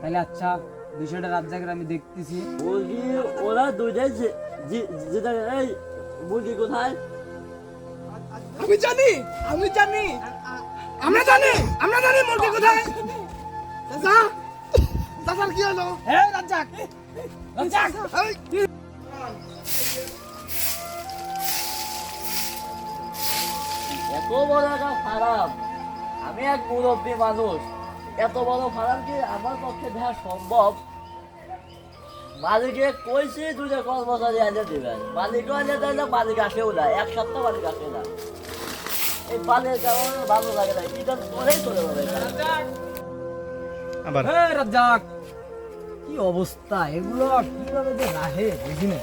তাহলে আচ্ছা বিষয়টা রাজ্জাকের আমি দেখতেছি। মুরগি ওরা দুইটাই যেটা এই মুরগি কোথায়? আমি জানি আমরা জানি মুরগি কোথায়। চাচা চাচার কি হলো? রাজ্জাক রাজ্জাক এত বড় একটা ফার্ম, আমি এক মুরব্বী মানুষ, এত বড় ফার্ম কি আমার পক্ষে দেখা সম্ভব? মালিকে কইছি দুটো কর্মচারী এনে দিবেন, মালিকও এনে দেয় না, মালিক আসেও না, এক সপ্তাহ মালিক আসে না। এই পালের কারণে ভালো লাগে না, এটা করেই চলে যাবে। রাজ্জাক কি অবস্থা, এগুলো কিভাবে যে রাখে বুঝি না।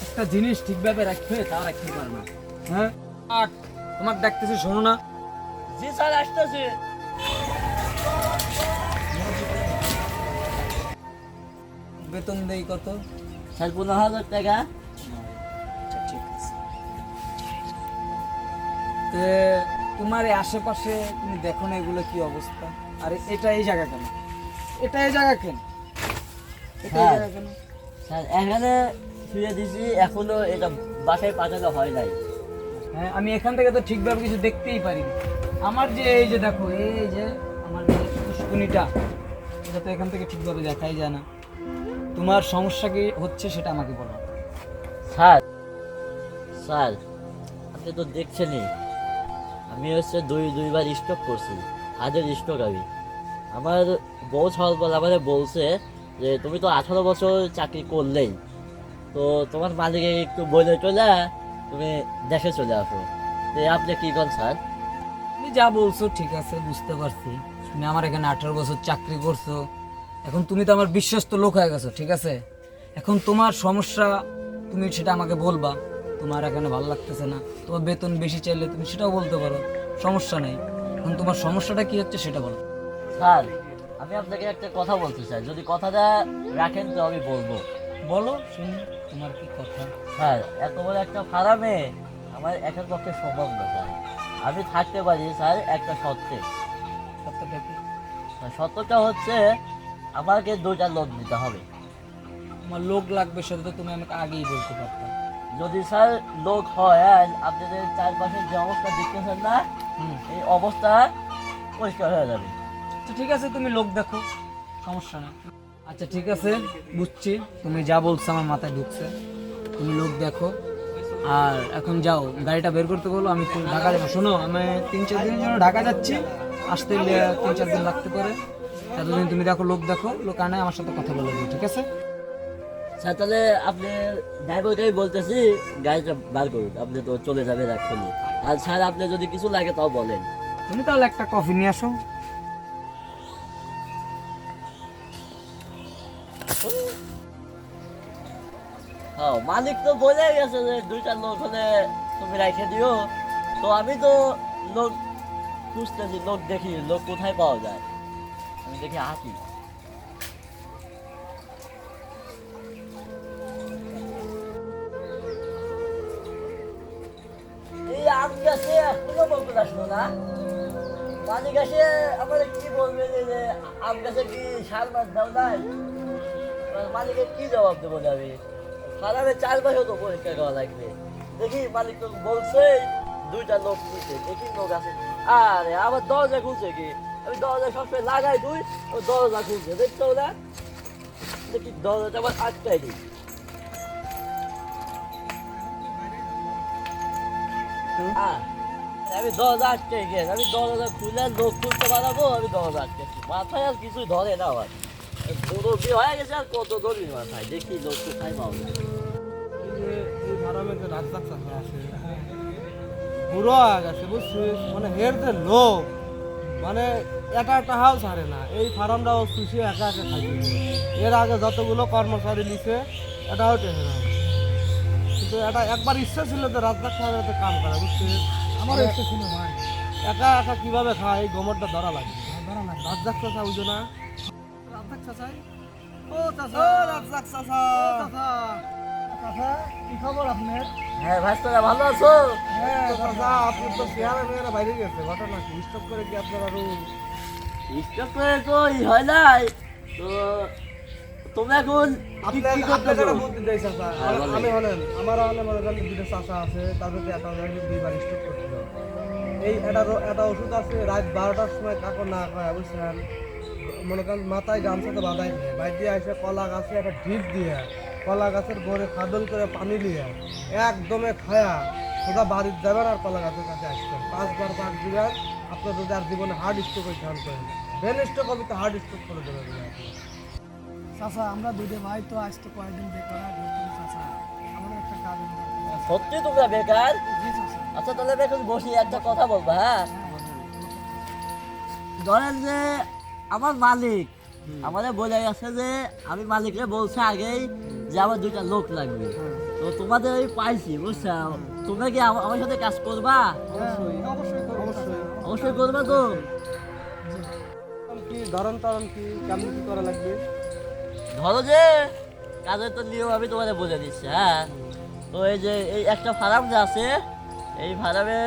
একটা জিনিস ঠিকভাবে রাখবে তা রাখতে পারে না। হ্যাঁ তোমাকে ডাকতেছি, শোনো না। জি স্যার আসতেছে। বেতন দেই কত? স্যার 15,000 টাকা। আচ্ছা ঠিক আছে। তোমার এই আশেপাশে তুমি দেখো না এগুলো কি অবস্থা? আরে এটা এই জায়গা কেন? এটা এই জায়গা কেন? এটা এই জায়গা কেন? স্যার এখানে শুয়ে দিছি, এখনো এটা বাসায় পাঠানো হয় নাই। হ্যাঁ আমি এখান থেকে তো ঠিকভাবে কিছু দেখতেই পারি না। আমার যে এই যে দেখো, এই যে আমার যে পুষ্কুনিটা, এটা তো এখান থেকে ঠিকভাবে দেখাই যায় না। তোমার সমস্যা কি হচ্ছে সেটা আমাকে বলো। স্যার স্যার আপনি তো দেখছেনই, আমি হচ্ছে দুইবার স্টক করছি, হাতের স্টক। আমার বউ সকাল আমাদের বলছে যে তুমি তো 18 বছর চাকরি করলেই, তো তোমার মালিকে একটু বলে চলে তুমি দেশে চলে আসো। তো আপনি কি করেন স্যার? তুমি যা বলছো ঠিক আছে, বুঝতে পারছি। তুমি আমার এখানে 18 বছর চাকরি করছো, এখন তুমি তো আমার বিশ্বস্ত লোক হয়ে গেছো, ঠিক আছে। এখন তোমার সমস্যা তুমি সেটা আমাকে বলবা। তোমার এখানে ভালো লাগতেছে না, তোমার বেতন বেশি চাইলে তুমি সেটাও বলতে পারো, সমস্যা নেই। এখন তোমার সমস্যাটা কি হচ্ছে সেটা বলো। স্যার আমি আপনাকে একটা কথা বলতে চাই, যদি কথাটা রাখেন তো আমি বলবো। বলো শুনি, তোমার কি কথা? স্যার এত বড় একটা ফার্মে আমার একার পক্ষে সম্ভব না স্যার। আমি থাকতে পারি স্যার একটা শর্তে। সত্যটা কি? শর্তটা হচ্ছে আমাকে 2টা লোক দিতে হবে। তোমার লোক লাগবে সেটা তো তুমি আমাকে আগেই বলতে পারতাম। যদি স্যার লোক হয়, আর আপনাদের চারপাশে যে অবস্থা দেখতেছেন না, এই অবস্থা পরিষ্কার হয়ে যাবে। আচ্ছা ঠিক আছে, তুমি লোক দেখো, সমস্যা নেই। আচ্ছা ঠিক আছে, বুঝছি, তুমি যা বলছো আমার মাথায় ঢুকছে। তুমি লোক দেখো, আর এখন যাও গাড়িটা বের করতে বলো, আমি ঢাকা যাবো। শোনো, আমি 3-4 দিনের জন্য ঢাকা যাচ্ছি, আসতে 3-4 দিন লাগতে পারে। এতদিন তুমি দেখো, লোক দেখো, লোক আনে আমার সাথে কথা বলে দিও, ঠিক আছে? স্যার তাহলে আপনি ড্রাইভারকেই বলতেছি গাড়িটা বার করুন, আপনি তো চলে যাবেন এক্ষুনি। আর স্যার আপনি যদি কিছু লাগে তাও বলেন। তুমি তাহলে একটা কফি নিয়ে আসো। হ্যাঁ মালিক তো বলে গেছে যে 2টা লোক হলে তুমি রেখে দিও। তো আমি তো লোক খুঁজতেছি, লোক দেখি লোক কোথায় পাওয়া যায়, আমি দেখি হাঁটি। এই আম গাছে এখনো বকুল আসলো না। মালিক এসে আমার কি বলবে যে আম গাছে কি সার মাছ দাও নাই? এবার মালিকের কি জবাব দেবো আমি? সারাবে চারপাশেও তো পরীক্ষা করা লাগবে। দেখি মালিক তো বলছে 2টা লোক নিতে, দেখি লোক আছে। আরে আবার দরজা খুলছে কি? আমি দরজা সবসময় লাগাই দুই, ও দরজা খুলছে, দেখছো না? দেখি দরজাটা আবার আটকাই দিই। আমি দরজা আটকে গেছি, আমি দরজা খুলে লোক খুলতে পারবো, আমি দরজা আটকেছি। মাথায় আর কিছুই ধরে না আমার, পুরো বিয়ে হয়ে গেছে আর কত ধরবি মাথায়। দেখি লোক কোথায় পাওয়া যায়। এই ফার্মে যে রাজ্জাক চাচা আছে, বুড়ো হয়ে গেছে বুঝছিস, মানে হের যে লোক, মানে একটা হাও ছাড়ে না। এই ফার্মটাও শুষে একা খাইছে। এর আগে যতগুলো কর্মচারী নিছে এটাও টেনে না। কিন্তু এটা একবার ইচ্ছা ছিল যে রাজ্জাক সাহেবের কাম করা, বুঝছিস। আমার ইচ্ছা ছিল ভাই, একা একা কিভাবে খায় এই গোমরটা ধরা লাগে। রাজ্জাক চাচা বুঝো না? রাজ্জাক চাচাই, ও চাচা, ও রাজ্জাক চাচা, চাচা কি খবর আপনার? হ্যাঁ ভাইস্তারা ভালো আছো? হ্যাঁ চাচা, আপনি তো চেহারা মেয়েরা বাইরে গেছে, ঘটনা কি? স্টক করে কি আপনার আরো? স্টক করে তো হয় নাই, তো তোমরা এখন কি কি করতেছো? আপনাকে বুদ্ধি দেই চাচা। হ্যাঁ, বলেন। আমি হলেন আমার হলে মনে করেন দুটো চাচা আছে, তাদেরকে একটা দুইবার স্টক করতে হবে। এই একটা ওষুধ আছে রাত 12টার সময় কাকো না খায় বুঝছেন, মনে করেন মাথায় গামছাতে বাঁধাই দিয়ে বাইর দিয়ে এসে কলা গাছে একটা ঢিপ দিয়ে কলা গাছের গোড়ে খাদল করে পানি দিয়ে একদমে খায়া সোজা বাড়ির যাবেন আর কলা গাছের কাছে আসবেন। 5 বার পাক দিবেন, আপনার যদি আর জীবনে হার্ড স্ট্রোক হয়ে ধ্যান করেন, ব্রেন স্ট্রোক হবে তো হার্ড স্ট্রোক করে দেবেন। চাচা আমরা দুইটা ভাই তো আজ তো কয়েকদিন বেকার চাচা, আমাদের একটা কাজ সত্যি তোমরা বেকার? জি চাচা। আচ্ছা তাহলে আমি এখন বসি, একটা কথা বলবো। হ্যাঁ, ধরেন যে আমার মালিক আমাদের বলে গেছে যে আমি মালিকরে বলছে আগেই যে আমার 2টা লোক লাগবে। তো তোমাদের আমি পাইছি বুঝছো, তোমরা কি আমার সাথে কাজ করবা? অবশ্যই করবা তো। কি ধরন তরন কি কেমন কি করা লাগবে? ধরো যে কাজের তো নিয়ম আমি তোমাদের বলে দিচ্ছি। হ্যাঁ, তো এই যে এই একটা ফার্ম যে আছে, এই ফার্মে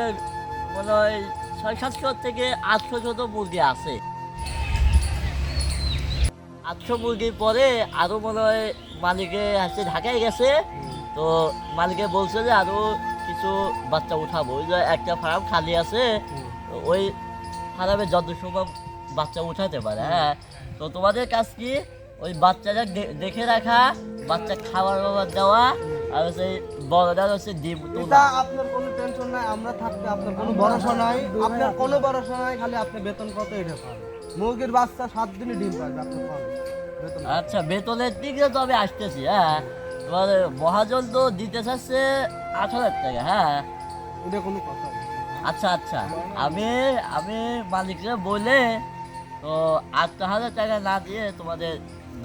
মনে হয় 600-700 থেকে 800 মুরগি আছে। 800 মুরগির পরে আরো মনে হয় মালিকে আসছে ঢাকায় গেছে, তো মালিকে বলছে যে আরো কিছু বাচ্চা উঠাবো। ওই যে একটা ফার্ম খালি আছে, তো ওই ফার্মে যত সম্ভব বাচ্চা উঠাতে পারে। হ্যাঁ, তো তোমাদের কাজ কি ওই বাচ্চাটা দেখে রাখা, বাচ্চা খাবার বাবার দেওয়া, আর হচ্ছে বড়দার হচ্ছে ডিম এটা তোলা। আপনার কোনো টেনশন নাই, আমরা থাকতে আপনার কোনো ভরসা নাই, আপনার কোনো ভরসা নাই, খালি আপনি বেতন কত এটা পাবেন। মুরগির বাচ্চা 7 দিনে ডিম পাবে, আপনি পাবেন বেতন। আচ্ছা, বেতনের দিকে তো আমি আসতেছি। হ্যাঁ, তোমার মহাজন তো দিতে চাচ্ছে 8,000 টাকা। হ্যাঁ, এটা কোনো কথা না। আচ্ছা আচ্ছা, আমি আমি মালিককে বলে তো 8,000 টাকা না দিয়ে তোমাদের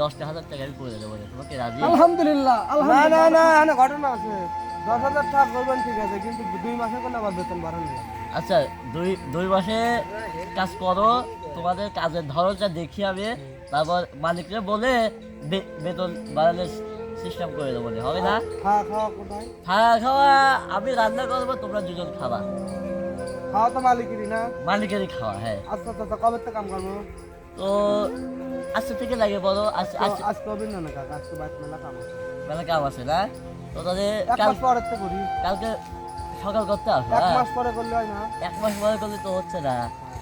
10,000 টাকা আমি করে দেবো। তোমাকে রাজি? আলহামদুলিল্লাহ না না না, না ঘটনা আছে। 10,000 টাকা করবেন ঠিক আছে, কিন্তু 2 মাসের কোনো আবার বেতন বাড়ানো যাবে। আচ্ছা, দুই মাসে কাজ করো, তোমাদের কাজের ধরনটা দেখি আমি, তারপর মালিককে বলে বেতন বাড়ানোর সিস্টেম করে দেবো। হবে না? খাওয়া খাওয়া কোথায়? খাওয়া আমি রান্না করবো, তোমরা দুজন খাবা। খাওয়া তো মালিকেরই না? মালিকেরই খাওয়া। হ্যাঁ, আচ্ছা আচ্ছা, কবে থেকে কাম করবো? তো আজকে থেকে লাগে বলো। আজ কবে না কাকা, আজকে বাইক মেলা কাম আছে। বেলা কাম আছে না? তো তাহলে 1 মাস পরের থেকে করি। কালকে সকাল করতে আসবো। 1 হ্যাঁ? মাস পরে করলে হয় না? 1 মাস পরে করলে তো হচ্ছে না।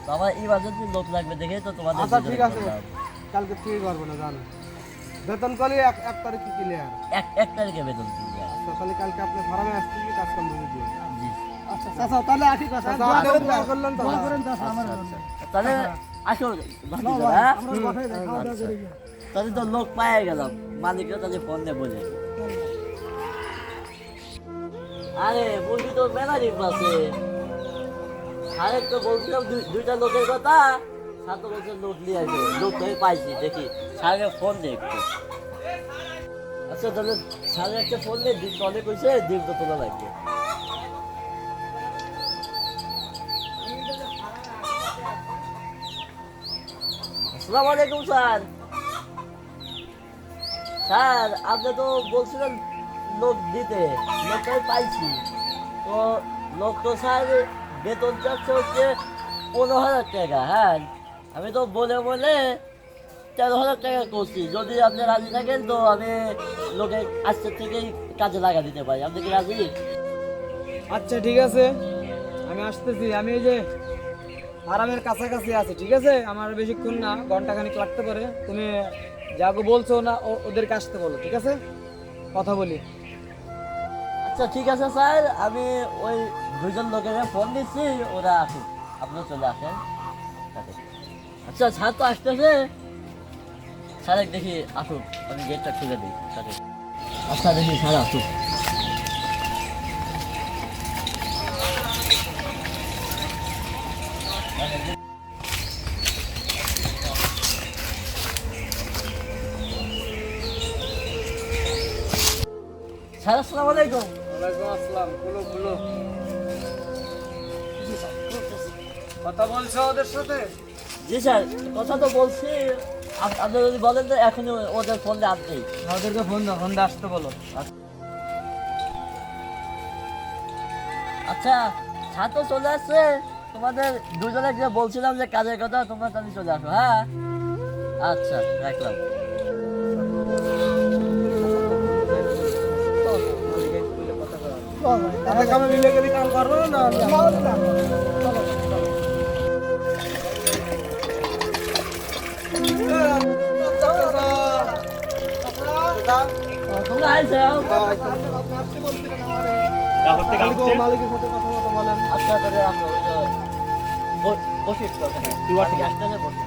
তো আমার ইমার্জেন্সি লোক লাগবে দেখে তো তোমাদের আচ্ছা দুজনে ঠিক আছে, বললাম। কালকে ঠিক করবো না জানো, বেতন করলে 1 তারিখ ক্লিয়ার। এক তারিখে বেতন দিবি। আচ্ছা তাহলে কালকে আপনি ভাড়ামে আসতে কি কাজ কাম বুঝে দিন। জি। আচ্ছা চাচা, তাহলে আসি চাচা, আচ্ছা, দোয়া আপনারা করেন দোয়া করলেন তো? দোয়া করেন চাচা আমার জন্য। তাহলে আসো নাও ভাতিজা, ভাই, হ্যাঁ? আমরা কথাই যাই, খাওয়া দাওয়া করে যাই। তাহলে তো লোক পায়ে গেলাম, মালিকরা তাদের ফোন দিয়ে বলে। আরে মুরগি তো মেলা ডিম আছে। আরেক তো বলছিলাম 2টা লোকের কথা, সাথে বলছে লোক নিয়ে আসবে। লোক তো আমি পাইছি, দেখি সাড়ে ফোন দিয়ে একটু। আচ্ছা তাহলে সাড়ে একটা ফোন দিয়ে ডিম তো অনেক হয়েছে, ডিম তো তোলা লাগবে। আসসালামু আলাইকুম স্যার। স্যার আপনি তো বলছিলেন লোক দিতে, লোক আমি পাইছি। তো লোক তো স্যার বেতন চাচ্ছে হচ্ছে 15,000 টাকা। হ্যাঁ, আমি তো বলে 13,000 টাকা করছি। যদি আপনি রাজি থাকেন তো আমি লোকে আজকের থেকেই কাজে লাগা দিতে পারি। আপনি কি রাজি? আচ্ছা ঠিক আছে, আমি আসতেছি। আমি এই যে আরামের কাছাকাছি আছি, ঠিক আছে? আমার বেশিক্ষণ না, ঘন্টাখানিক লাগতে পারে। তুমি যাকে বলছো না ওদেরকে আসতে বলো, ঠিক আছে? কথা বলি। আচ্ছা ঠিক আছে স্যার, আমি ওই 2জন লোকের ফোন দিচ্ছি, ওরা আসুক, আপনিও চলে আসেন। আচ্ছা স্যার তো আসতেছে, স্যার দেখি আসুক, আমি গেটটা খুলে দিই। আচ্ছা দেখি স্যার আসুক। স্যার আসসালামু আলাইকুম। ওয়ালাইকুম আসসালাম। বলো বলো, কথা বলছো ওদের সাথে? জি স্যার, কথা তো বলছি। আপনি যদি বলেন তো এখনই ওদের ফোন দিয়ে আসবে। ওদেরকে ফোন দাও, ফোন দিয়ে আসতে বলো। আচ্ছা স্যার তো চলে আসছে। তোমাদের 2জনে যে বলছিলাম যে কাজের কথা, তোমরা তাহলে চলে আসো। হ্যাঁ আচ্ছা রাখলাম। তাহলে কামে মিলে গেলে কাম করবো না তোমরা আইছো? মালিকের সাথে কথা মতো বলেন। আচ্ছা তাহলে আমরা ওই যে বসে একটু ওখানে। গ্যাসটা নিয়ে বসে।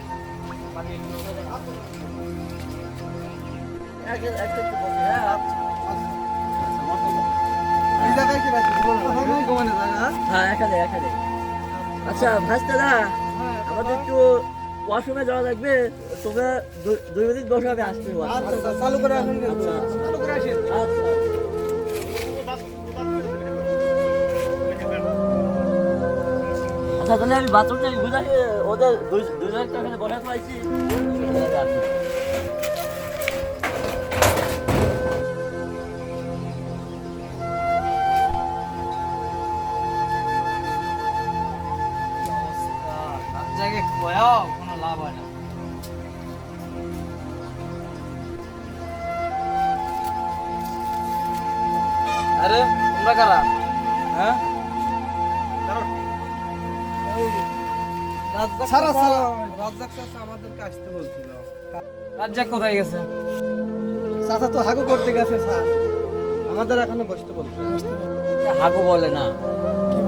একটু বসে, হ্যাঁ। এই জায়গায় কি রাখি? ঘুমানো জায়গা, হ্যাঁ? হ্যাঁ এখানে এখানে। আচ্ছা ভাস্তারা, আমাদের একটু ওয়াশরুমে যাওয়া লাগবে। তোমরা 2 মিনিট বসে, আমি আসতে পারবো। আচ্ছা, চালু করে আসেন কিন্তু। চালু করে আসেন। আচ্ছা আচ্ছা তাহলে আমি বাথরুম থেকে বুঝাই ওদের দুজনের এখানে বসে পাইছি। সব জায়গায় খোয়াও কোনো লাভ হয় না। আরে তোমরা কারা? হ্যাঁ রাজ্জাক চাচা, রাজ্জাক চাচা আমাদেরকে আসতে বলছিল। রাজ্জাক কোথায় গেছে? চাচা তো হাগু করতে গেছে স্যার, আমাদের এখানে বসতে বলছে। এটা হাগু বলে না,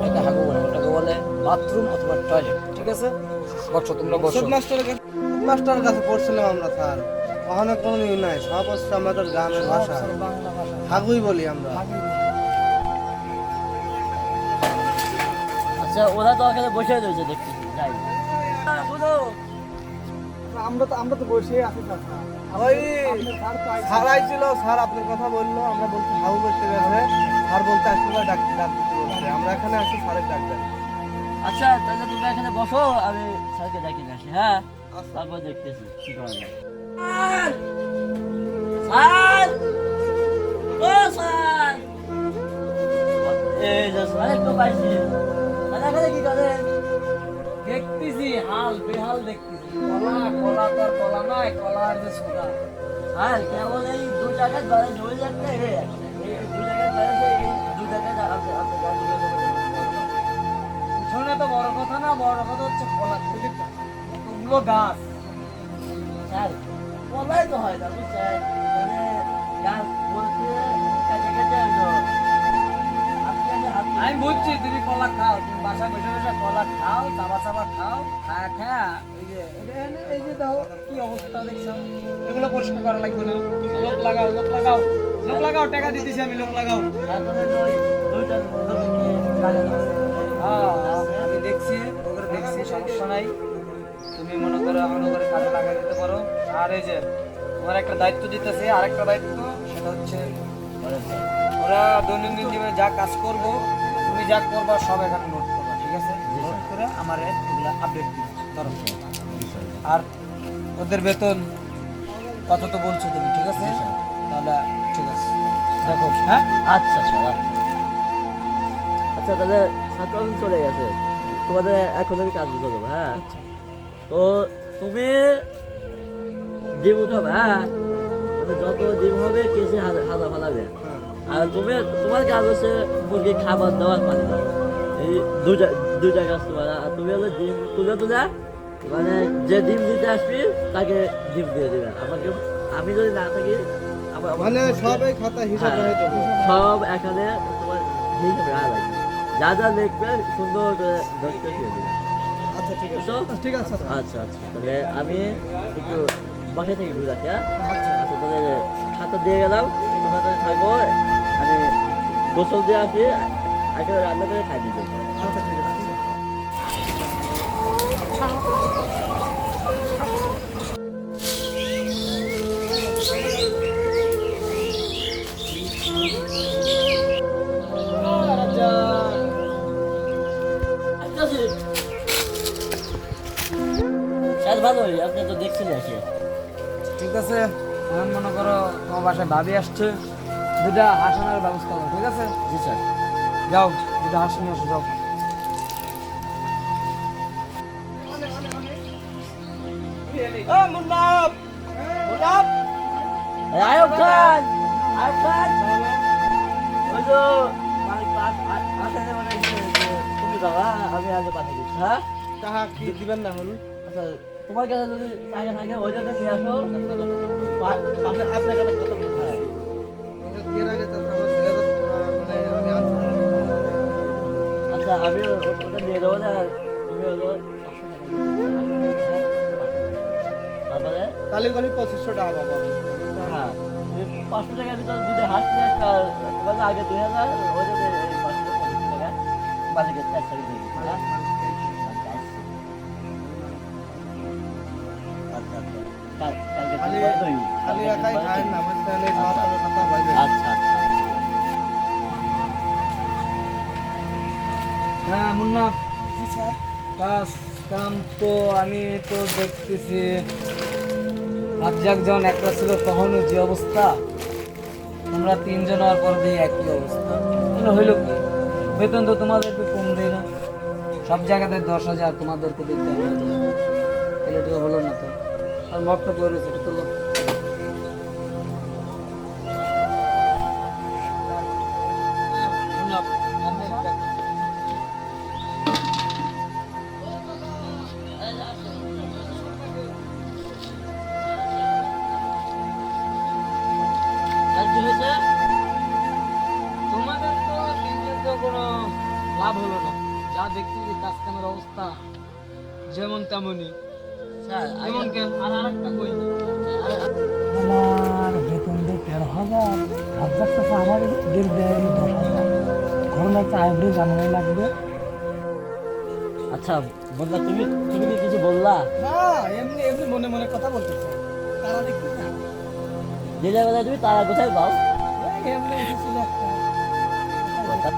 এটা হাগু বলে না, ওটাকে বলে বাথরুম অথবা টয়লেট। ঠিক আছে, বসো তোমরা বসো। মাস্টারের কাছে পড়ছিলাম আমরা স্যার, ওখানে কোনো ই নাই, সব হচ্ছে আমাদের গ্রামের ভাষা, বাংলা ভাষা হাগুই বলি আমরা। আচ্ছা ওরা তো এখানে বসে রয়েছে দেখছি। যাই শুনো, আমরা তো বসেই আছি চাচা। ওই স্যার তো আইছে। স্যার আইছিল, স্যার আপনার কথা বললো, আমরা বলছি হাগু করতে গেছে, স্যার বলতে আসতে পারে ডাক দিতে বলছে। আমরা এখানে আছি, স্যারের ডাক দেন। আচ্ছা তাহলে তোমরা এখানে বসো, আমি স্যারকে ডাকি নিয়ে আসি। হ্যাঁ তারপর দেখতেছি কি করা যায়। স্যার, ও স্যার, এই যে স্যার একটু পাইছি। স্যার এখানে কি করেন? দেখতেছি হাল বেহাল দেখতেছি। কলা কলা তো আর কলা নয়, কলা আর যে সোনা। স্যার কেমন এই 2 টাকার ব্যালেন্স হয়ে যাচ্ছে রে? এই 2 টাকার ব্যালেন্স, এই 2 টাকার আপনি পিছনে তো বড় কথা না, বড় কথা হচ্ছে কলা থেকে কতগুলো গাছ। স্যার বলাই তো হয় না বুঝছেন, মানে গাছ বলতে কাছে কাছে আমি বুঝছি তুমি কলা খাও, তুমি বাসায় বসে বসে কলা খাও, চাবা চাবা খাও, খায়া খায়া এই যে দাও কি অবস্থা দেখছো। এগুলো পরিষ্কার করা লাগবে না, লোক লাগাও লোক লাগাও লোক লাগাও, টাকা দিতেছি আমি, লোক লাগাও। হ্যাঁ আমি দেখছি, ওগুলো দেখছি, সমস্যা নাই। তুমি মনে করো মনে করে কাজে লাগাই দিতে পারো। আর এই যে তোমার একটা দায়িত্ব দিতেছে, আরেকটা দায়িত্ব, সেটা হচ্ছে ওরা দৈনন্দিন জীবনে যা কাজ করবো, তুমি যা করবা সব এখানে নোট করবা। ঠিক আছে, নোট করে আমার এগুলো আপডেট দিবে ধরো। আর ওদের বেতন কত তো বলছো তুমি, ঠিক আছে? তাহলে ঠিক আছে, দেখো। হ্যাঁ আচ্ছা স্যার, আচ্ছা তাহলে ছাত্র চলে গেছে, তোমাদের এখন আমি কাজ করবো। হ্যাঁ তো তুমি ডিম উঠাবে, হ্যাঁ মানে যত ডিম হবে কেসে হাজা ফালাবে। আর তুমি তোমার কাজ হচ্ছে মুরগি খাবার দেওয়ার পানি দেওয়া, এই দুইটা কাজ তোমার। আর তুমি হলো ডিম তুলে তুলে, মানে যে ডিম দিতে আসবি তাকে ডিম দিয়ে দেবে আমাকে। আমি যদি না থাকি মানে সবাই খাতা হিসাব হ্যাঁ, হয়ে যাবে। সব এখানে তোমার হিসাব রাখা লাগবে, যা যা লিখবে সুন্দর করে ধরতে দিয়ে দেবে। আচ্ছা ঠিক আছে, বুঝছো? ঠিক আছে। আচ্ছা আচ্ছা তাহলে আমি একটু বাসায় থেকে ঘুরে রাখি। হ্যাঁ আচ্ছা তাহলে খাতা দিয়ে গেলাম, তোমরা তাহলে থাকবো, আমি গোসল দিয়ে আসি, একেবারে রান্না করে খাই দিতে। আচ্ছা ঠিক আছে। স্যার ভালোই, আপনি তো দেখছেন আসে। ঠিক আছে, এখন মনে করো তোমার বাসায় ভাবি আসছে, দুটা হাসানোর ব্যবস্থা করো। ঠিক আছে, জি স্যার। যাও দুটা হাসি নিয়ে এসো, যাও। মুন্নাফ মুন্নাফ আয়ুব খান, আয়ুব খান, ওই তো আসে মানে তুমি বাবা আমি আগে পাঠিয়ে দিচ্ছি, হ্যাঁ? টাকা কি দিবেন না হল আচ্ছা তোমার কাছে যদি টাকা থাকে ওই জন্য নিয়ে আসো, আপনার কাছে কত কোথায়? এর আগে তো আমার 2000 মানে আমি আনছি। আচ্ছা আমি ওটা দিয়ে দেবো না, তুমি হলো 500 টাকা দিবে। তারপরে কালীগঞ্জ 2500 টাকা পাবো। হ্যাঁ 500 টাকার ভিতরে যদি হাত নিয়ে তোমার আগে 2000 ওই জন্য এই 550 টাকা মালিকের 4 টাকা দিয়ে দিচ্ছি, হ্যাঁ? আচ্ছা আচ্ছা কালকে খালি তুমি কতই? খালি একাই খায় না বুঝছেন এই খাওয়া দাওয়ার কথা বাইরে। আচ্ছা আচ্ছা হ্যাঁ মুন্না, জি স্যার। কাম তো আমি তো দেখতেছি রাজ্জাক যখন একটা ছিল তখনও যে অবস্থা, তোমরা 3 জন হওয়ার পর দিয়ে একই অবস্থা। হইল কি, বেতন তো তোমাদেরকে কম দেয় না, সব জায়গাতে 10,000, তোমাদেরকে দিতে হবে, তাহলে এটা হলো না তো। আর মগটা পড়েছে এটা তোলো। আর কি হয়েছে? তোমাদের তো দিনের তো কোনো লাভ হলো না, যা দেখতেছি কাজ কামের অবস্থা যেমন তেমনই। স্যার যেমন কেন আর আরেকটা কই, আমার বেতন দেয় 13,000, রাজ্জাক চাচা আমার বিল দেয় 10,000। ঘরে একটা আইব্রি জানানো লাগবে। আচ্ছা বললা তুমি তুমি কি কিছু বললা? না, এমনি এমনি মনে মনে কথা বলতেছে, তারা দেখতে না। যে জায়গায় তুমি তারা কোথায় পাও? এমনি এসেছিল একটা।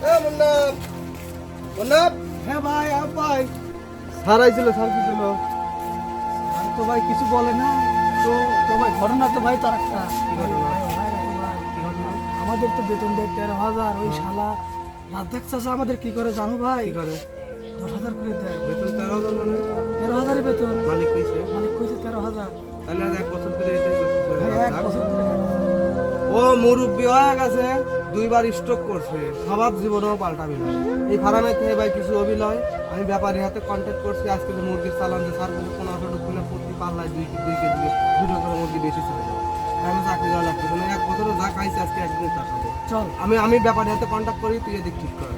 এ মুন্নাফ মুন্নাফ হ্যাঁ ভাই, ভাই স্যার আইছিল, স্যার কি ছিল? আর তো ভাই কিছু বলে না। তো তো ভাই ঘটনা তো ভাই তার একটা আমাদের তো বেতন দেয় 13,000, ওই শালা রাজ্জাক চাচা আমাদের কি করে জানো ভাই? কি করে 10,000 করে দেয়। বেতন 13,000 মানে 13,000 বেতন, মালিক কইছে মালিক কইছে 13,000। তাহলে আজ 1 বছর ধরে এটাই করতেছে। ভাই 1 বছর ধরে খাচ্ছে। ও মুরব্বী হয়ে গেছে, 2বার স্ট্রোক করছে, সবার জীবনেও পাল্টাবে না। এই ফার্মে থেকে ভাই কিছু অভিনয়, আমি ব্যাপারীর হাতে কন্ট্যাক্ট করছি, আজকে যে মুরগির চালান যে স্যার বলে 1500 ঢুকলে প্রতি পাল্লায় 2 কেজি 2 করে মুরগি বেশি ছিল। আমি চাকরি দেওয়া লাগছে মানে 1 বছরে যা খাইছে আজকে একদিন তা খাবো। চল আমি ব্যাপারীর হাতে কন্ট্যাক্ট করি, তুই এদিক ঠিক কর।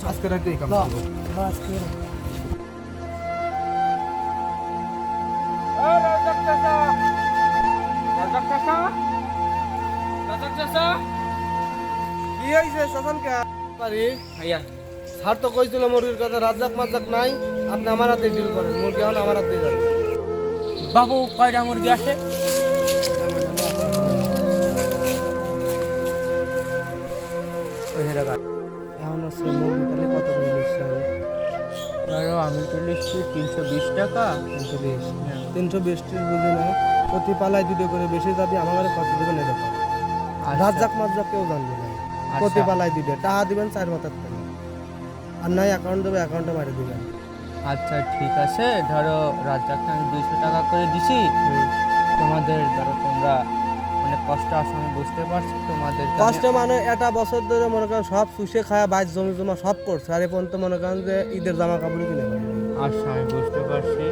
আজকে রাতে এই কাম ল, করবো। ল আজকে কি হয়েছে শাসন কে পারি ভাইয়া? স্যার তো কইছিল মুরগির কথা, রাজ্জাক মাজ্জাক নাই, আপনি আমার হাতে ডিল করেন, মুরগি এখন আমার হাতে যাবে। বাবু কয়টা মুরগি আসে? এখন হচ্ছে মুরগি তাহলে কত করে দিচ্ছেন? আমি তো লিখছি 320 টাকা। 320 320 বুঝি না, প্রতি পালায় 2 করে বেশি যাবি, আমার কত দেবেন এটা কর। রাজ্জাক মাজ্জাক কেউ জানবে না, প্রতি পালায় 2 টাকা দিবেন 4 মাথার টাকা, আর নাই অ্যাকাউন্ট দেবে, অ্যাকাউন্টে মারে দিবেন। আচ্ছা ঠিক আছে, ধরো রাজ্জাককে আমি 200 টাকা করে দিছি। তোমাদের ধরো তোমরা মানে কষ্ট আছে আমি বুঝতে পারছি, তোমাদের কষ্ট মানে এটা বছর ধরে মনে করেন সব চুষে খায়, বাইশ জমি জমা সব করছে, আর এ পর্যন্ত মনে করেন যে ঈদের জামা কাপড় কিনে পারে। আচ্ছা আমি বুঝতে পারছি,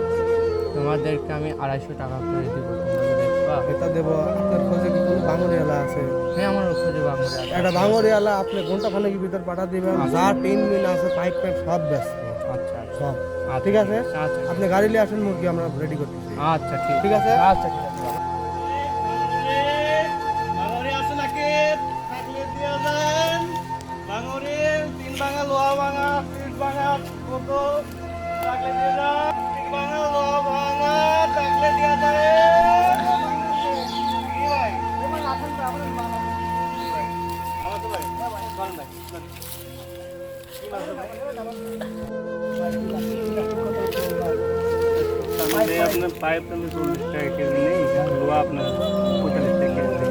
তোমাদেরকে আমি 250 টাকা করে দিব, তোমরা দেখবা। এটা দেবো। আপনার খোঁজে কি কোনো বাঙড়িওয়ালা আছে? হ্যাঁ আমার ওখানে বাংলা একটা বাঙড়িওয়ালা আপনি ঘন্টা খানেক ভিতর পাঠা দিবেন, যা টিন মিন আছে পাইপ পাইপ সব ব্যস্ত আচ্ছা আচ্ছা সব। ঠিক আছে, আচ্ছা আপনি গাড়ি নিয়ে আসেন, মুরগি আমরা রেডি করতেছি। আচ্ছা ঠিক আছে? আচ্ছা ঠিক আছে। বাঙড়ি আছে নাকি? থাকলে দিয়ে দেন। বাঙড়ি 3 ভাঙা, লোহা ভাঙা, ফিট ভাঙা, কত থাকলে দিয়ে দেন। 3 ভাঙা, লোহা ভাঙা, থাকলে দিয়ে দেন। কি ভাই? আমার তো ভাই, করেন ভাই। কি মাছ ভাই? আপনার পাইপ 40 টাকা কেজি নেই, লোহা আপনার 45 টাকা কেজি।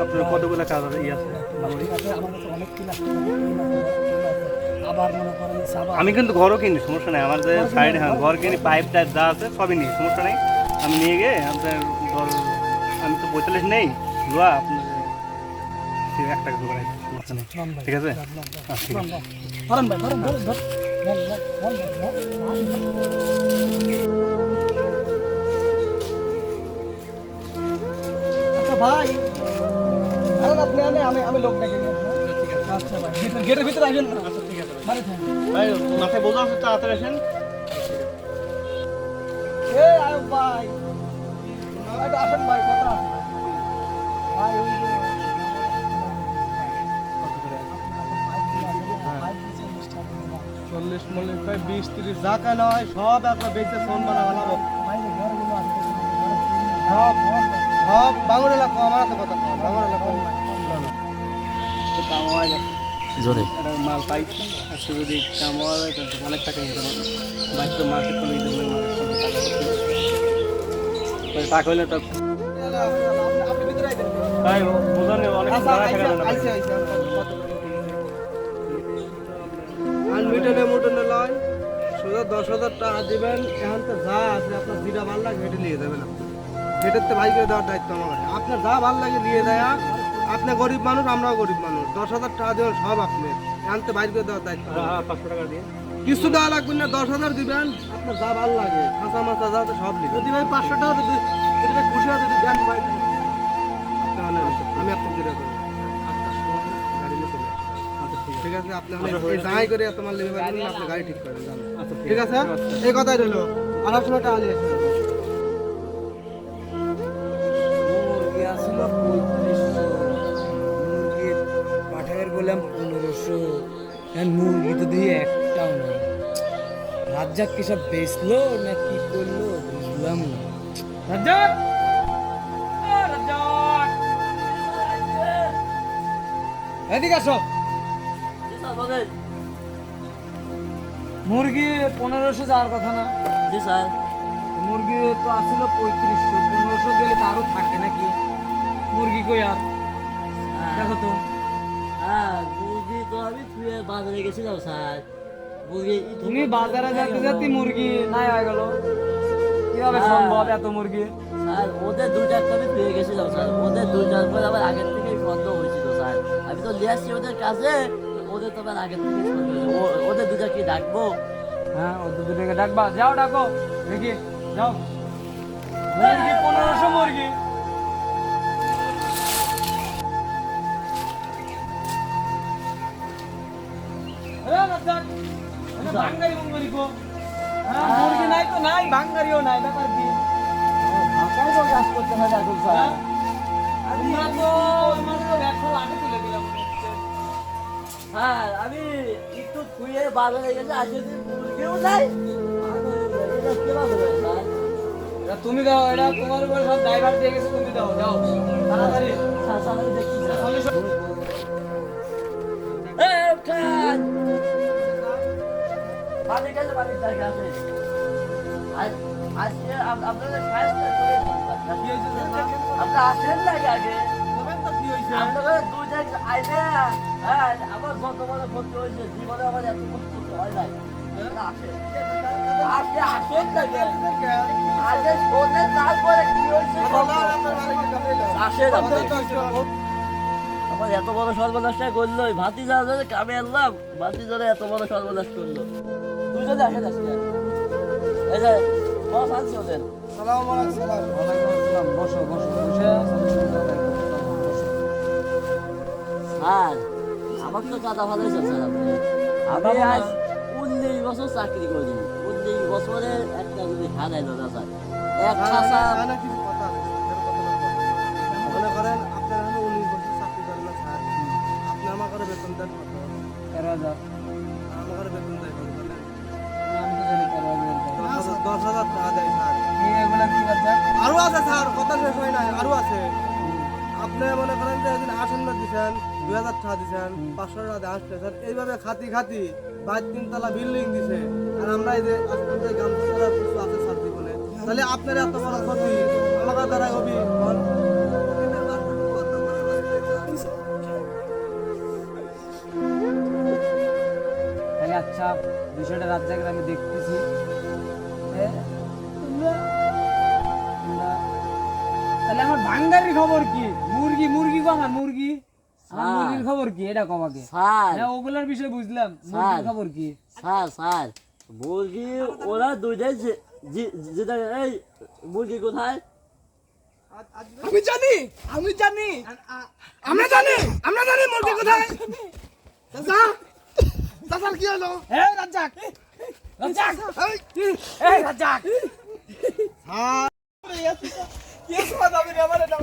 আপনার কতগুলো কাজ আছে? আমার কাছে অনেক কিনা আবার মনে করেন সাবা আমি কিন্তু ঘরও কিনি, সমস্যা নেই। আমার যে সাইডে হ্যাঁ ঘর কিনি, পাইপ টাইপ যা আছে সবই নিই, সমস্যা নেই। আমি নিয়ে গিয়ে আপনার ধর আমি তো 45 নেই লোয়া আপনার 1 টাকা করে সমস্যা নেই, ঠিক আছে? আচ্ছা, ঠিক আছে। ধরেন ভাই ধরেন ধরেন ধর আচ্ছা ভাই আরে আপনি আমি লোক ডেকে নিয়ে আসবো। আচ্ছা ভাই গেটের ভিতরে আসবেন না। আচ্ছা ঠিক আছে ভাই ভাই মাথায় বোঝা আছে, তাড়াতাড়ি আসেন। এ আয়ুব ভাই একটু আসেন ভাই, কথা আছে ভাই। ওই যে 40 মল্লিক ভাই 20-30 যা কেন হয় সব একবার বেঁচে ফোন বানা বানাবো, সব সব বাঙুর এলাকা আমার হাতে কথা কম, বাঙুর এলাকা কাম হয়ে গেছে জোরে একটা মাল পাই, আজকে যদি কাম হয় তাহলে অনেক টাকা নিতে পারবো। বাইক তো মার্কেট করে নিতে পারবো, টাকা হইলে তো আপনি ভিতরে আইতেন। তাই বোঝা নেই, অনেক আচ্ছা টাকা আইসা দেবে না। আইসা আইসা আনমিটনে মুটনে লয় সোজা 10,000 টাকা দিবেন। এখন তো যা আছে আপনার যেটা ভালো লাগে হেঁটে নিয়ে যাবেন। হেঁটের তো ভাইকে দেওয়ার দায়িত্ব আমার, আপনার যা ভালো লাগে নিয়ে দেয়া। আপনি গরিব মানুষ, আমরাও গরিব মানুষ, 10,000 টাকা দেবেন সব আপনার। এখন তো বাইরে দেওয়ার দায়িত্ব 500 টাকা দিয়ে কিছু দেওয়া লাগবে না, 10,000 দিবেন। আপনার যা ভালো লাগে কাঁচা মাথা যা আছে সব নিবেন। যদি ভাই 500 টাকা যদি ভাই খুশি হয় যদি দেন ভাই, আমি আপনাকে দিয়ে দেবো। গাড়ি নিয়ে চলে আসুন। ঠিক আছে, আপনি যাই করে তোমার লেগে পারবেন, আপনি গাড়ি ঠিক করেন যান। ঠিক আছে, এই কথাই রইলো। আর সময় টাকা নিয়ে আসবেন। মুরগি আসছিল 3500, মুরগির পাঠাবের বললাম 1500, মুরগি তো দিয়ে একটাও নাই। রাজ্জাক কি সব বেচলো না কি করলো বুঝলাম না। রাজ্জাক, রাজ্জাক এদিকে আসো। বলেন। মুরগি 1500 যাওয়ার কথা না? জি স্যার। মুরগি তো আসছিল 3500, 1500 গেলে তো আরো থাকে নাকি? মুরগি কই আর দেখো তো। হ্যাঁ মুরগি তো আমি তুই বাজারে গেছিলাম স্যার। মুরগি তুমি বাজারে যেতে যেতে মুরগি নাই হয়ে গেল, কিভাবে সম্ভব এত মুরগি? স্যার ওদের 2-4টা আমি পেয়ে গেছিলাম স্যার। ওদের 2-4 পর আবার আগের থেকেই সন্দেহ হয়েছিল স্যার। আমি তো নিয়ে আসছি ওদের কাছে, ওদের তো আবার আগের থেকেই সন্দেহ হয়েছিল। ওদের 2টা কি ডাকবো? হ্যাঁ ও তো দুটোকে ডাকবা, যাও ডাকো দেখি, যাও। মুরগি 1500 মুরগি। ভাঙ্গারি মুরগি কো? হ্যাঁ মুরগি নাই তো নাই, ভাঙ্গারিও নাই, ব্যাপার কি? ভাষায় তো কাজ করতে হয় এখন স্যার। তোমরা তো আমাদের ব্যবসা লাঠি তুলে দিলাম মনে হচ্ছে। হ্যাঁ আমি একটু খুঁয়ে বাজারে গেছে, আজকে মুরগিও নাই। এটা কিভাবে হবে স্যার? এটা তুমি দাও, এটা তোমার উপরে সব ড্রাইভার দিয়ে গেছে, তুমি দাও, যাও তাড়াতাড়ি। স্যার স্যার আমি দেখছি স্যার। সামনে সব- এই ওঠান! বাড়ির কাছে বাড়ির জায়গা আছে। আজকে আপনাদের সাহায্য করে আপনারা আসেন না আগে। আপনাদের 2 জায়গা আইলে হ্যাঁ আমার যত বড় ক্ষতি হয়েছে জীবনে আমার এত কষ্ট হয় নাই। আপনারা আসেন। আজকে আসেন না আগে শোনেন তারপরে কি হয়েছে আসেন আপনারা। আমার এত বড় সর্বনাশটা করলো, ভাতিজা ধরে কামে আনলাম, ভাতিজারে এত বড় সর্বনাশ করলো। দুজনে আসেন আজকে। এই যে বস আনছি ওদের। সালাম আলাইকুম। ওয়ালাইকুম আসসালাম, বসো বসো, বসে স্যার আমার তো কথা ভালোই চলছে স্যার। আমি আজ 19 বছর চাকরি করি, 19 বছরে একটা যদি হারাইলো না স্যার। এক খাসা না কিছু কথা আছে, মনে করেন আপনার হলো 19 বছর চাকরি করেন না স্যার, আপনি আমার করে বেতন দেন কত? 13,000। আমার করে বেতন দেয় কত বলেন? আমি তো জানি 13,000। 10,000 টাকা দেয় স্যার। এগুলা কি বাচ্চা? আরো আছে স্যার, কথা শেষ হয় নাই, আরো আছে। আপনি মনে করেন যে একদিন আসন দিচ্ছেন, 2,000 টাকা দিচ্ছেন, 500 টাকা দিয়ে আসতে স্যার, এইভাবে খাতি খাতি 2-3 তলা বিল্ডিং দিছে। আর আমরা এই যে আসলে গামছা ছাড়া কিছু আছে স্যার জীবনে, তাহলে আপনার এত বড় ক্ষতি আমার দ্বারা হবি বল? তাহলে সাহেব বিষয়টা রাজ্জাকের আমি দেখতেছি তাহলে আমার ভাঙ্গারির খবর কি? মুরগি মুরগি কো আমার মুরগি আমার মুরগির খবর কি এটা কমাকে? স্যার হ্যাঁ ওগুলোর বিষয় বুঝলাম, মুরগির খবর কি? স্যার মুরগি ওরা দুইটাই যেটা এই মুরগি কোথায়? আমি জানি আমরা জানি মুরগি কোথায়। চাচা চাচার কি হলো? এই রাজ্জাক রাজ্জাক এই রাজ্জাক কি সময় যাবে রে আমার এটা?